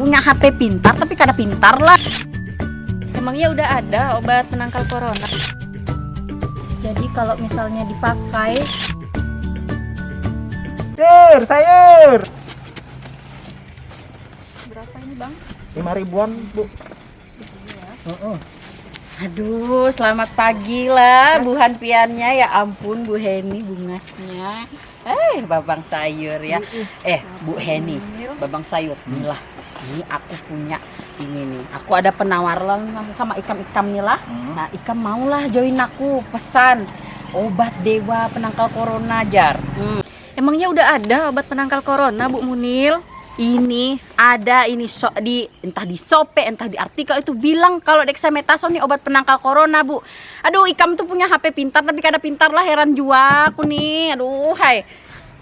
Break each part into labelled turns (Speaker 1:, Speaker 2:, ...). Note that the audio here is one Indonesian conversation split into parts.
Speaker 1: punya HP pintar tapi kada pintar lah.
Speaker 2: Emangnya udah ada obat penangkal corona?
Speaker 3: Jadi kalau misalnya dipakai,
Speaker 4: Sayur.
Speaker 2: Berapa ini bang?
Speaker 4: 5.000-an, Bu.
Speaker 1: Aduh, selamat pagi lah Bu Hanpiannya. Ya ampun Bu Heni bungasnya. Babang sayur ya. Bu Heni, babang sayur. Inilah, ini aku punya ini nih. Aku ada penawaran sama Ikam nih lah. Nah, Ikam maulah join aku, pesan obat dewa penangkal corona jar.
Speaker 2: Emangnya udah ada obat penangkal corona Bu Munil?
Speaker 1: Ini ada entah di Sope, entah di artikel itu bilang kalau dexamethasone ini obat penangkal corona, Bu. Aduh, Ikam tuh punya HP pintar tapi kada pintar lah, heran jua aku nih. Aduh, hai.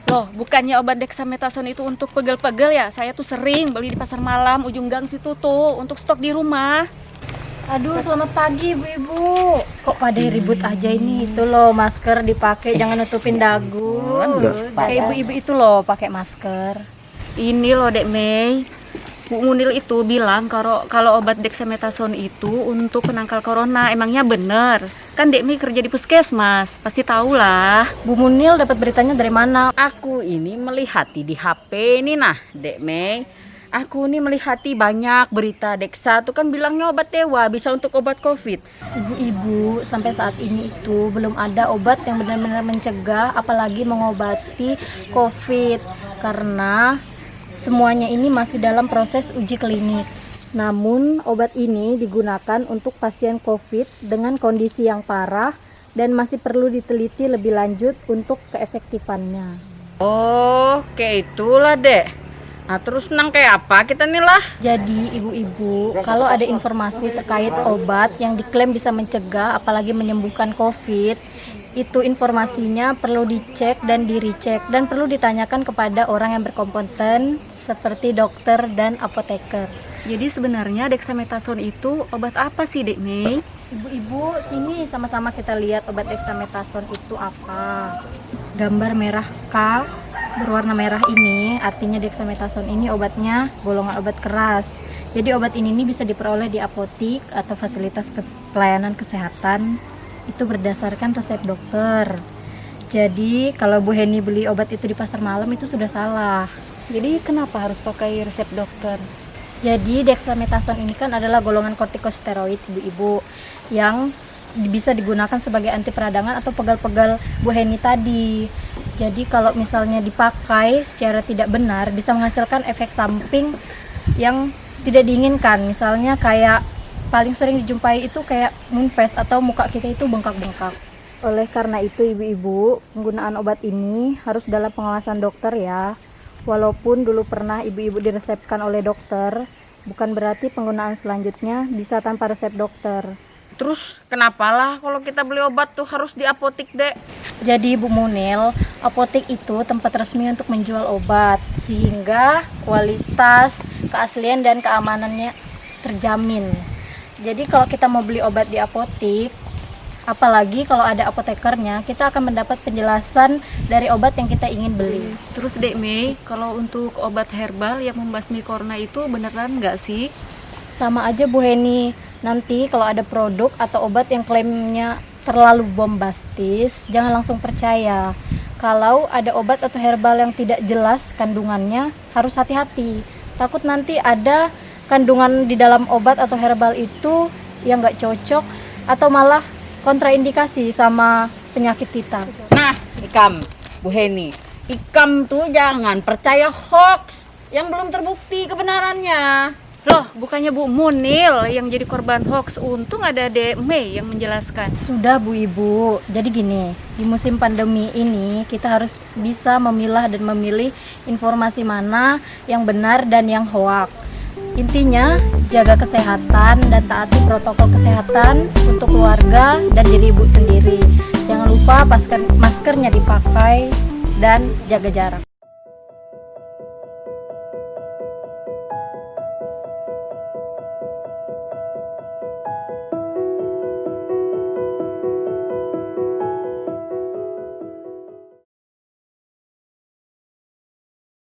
Speaker 2: Loh, bukannya obat dexamethasone itu untuk pegel-pegel ya? Saya tuh sering beli di pasar malam ujung gang situ tuh untuk stok di rumah.
Speaker 3: aduh selamat pagi ibu-ibu. Kok pada ribut aja ini? Itu loh masker dipakai, jangan nutupin dagu. Kayak ibu-ibu itu loh pakai masker.
Speaker 2: Ini loh Dek Mei, Bu Munil itu bilang kalau obat dexamethasone itu untuk penangkal corona. Emangnya bener? Kan Dek Mei kerja di puskesmas, pasti tahu lah.
Speaker 3: Bu Munil dapat beritanya dari mana?
Speaker 1: Aku ini melihati di HP ini nah, Dek Mei. Aku ini melihati banyak berita Dexa tuh kan bilangnya obat dewa bisa untuk obat COVID.
Speaker 3: Ibu-ibu, sampai saat ini itu belum ada obat yang benar-benar mencegah apalagi mengobati COVID, karena semuanya ini masih dalam proses uji klinik. Namun obat ini digunakan untuk pasien COVID dengan kondisi yang parah dan masih perlu diteliti lebih lanjut untuk keefektifannya.
Speaker 1: Oh, kayak itulah Dek. Nah terus nang kayak apa kita nih lah?
Speaker 3: Jadi ibu-ibu, kalau ada informasi terkait obat yang diklaim bisa mencegah apalagi menyembuhkan COVID, itu informasinya perlu dicek dan di-recheck dan perlu ditanyakan kepada orang yang berkompeten seperti dokter dan apoteker.
Speaker 2: Jadi sebenarnya dexamethasone itu obat apa sih Dek Mei?
Speaker 3: Ibu-ibu, sini sama-sama kita lihat obat dexamethasone itu apa. Gambar merah K berwarna merah ini artinya dexamethasone ini obatnya golongan obat keras. Jadi obat ini bisa diperoleh di apotik atau fasilitas pelayanan kesehatan itu berdasarkan resep dokter. Jadi kalau Bu Heni beli obat itu di pasar malam itu sudah salah.
Speaker 2: Jadi kenapa harus pakai resep dokter?
Speaker 3: Jadi dexamethasone ini kan adalah golongan kortikosteroid ibu-ibu yang bisa digunakan sebagai anti peradangan atau pegal-pegal Bu Heni tadi. Jadi kalau misalnya dipakai secara tidak benar bisa menghasilkan efek samping yang tidak diinginkan. Misalnya kayak paling sering dijumpai itu kayak moonface atau muka kita itu bengkak-bengkak. Oleh karena itu ibu-ibu, penggunaan obat ini harus dalam pengawasan dokter ya. Walaupun dulu pernah ibu-ibu diresepkan oleh dokter, bukan berarti penggunaan selanjutnya bisa tanpa resep dokter.
Speaker 1: Terus kenapalah kalau kita beli obat tuh harus di apotik Dek?
Speaker 3: Jadi Bu Munil, apotek itu tempat resmi untuk menjual obat sehingga kualitas, keaslian dan keamanannya terjamin. Jadi kalau kita mau beli obat di apotik, apalagi kalau ada apotekernya, kita akan mendapat penjelasan dari obat yang kita ingin beli.
Speaker 2: Terus Dek Mei, kalau untuk obat herbal yang membasmi corona itu beneran nggak sih?
Speaker 3: Sama aja Bu Heni, nanti kalau ada produk atau obat yang klaimnya terlalu bombastis, jangan langsung percaya. Kalau ada obat atau herbal yang tidak jelas kandungannya, harus hati-hati. Takut nanti ada kandungan di dalam obat atau herbal itu yang nggak cocok atau malah kontraindikasi sama penyakit kita.
Speaker 1: Nah, Bu Heni, Ikam tuh jangan percaya hoax yang belum terbukti kebenarannya.
Speaker 2: Loh, bukannya Bu Munil yang jadi korban hoax? Untung ada Dek Mei yang menjelaskan.
Speaker 3: Sudah Bu Ibu, jadi gini, di musim pandemi ini kita harus bisa memilah dan memilih informasi mana yang benar dan yang hoax. Intinya, jaga kesehatan dan taati protokol kesehatan untuk keluarga dan diri Ibu sendiri. Jangan lupa maskernya dipakai dan jaga jarak.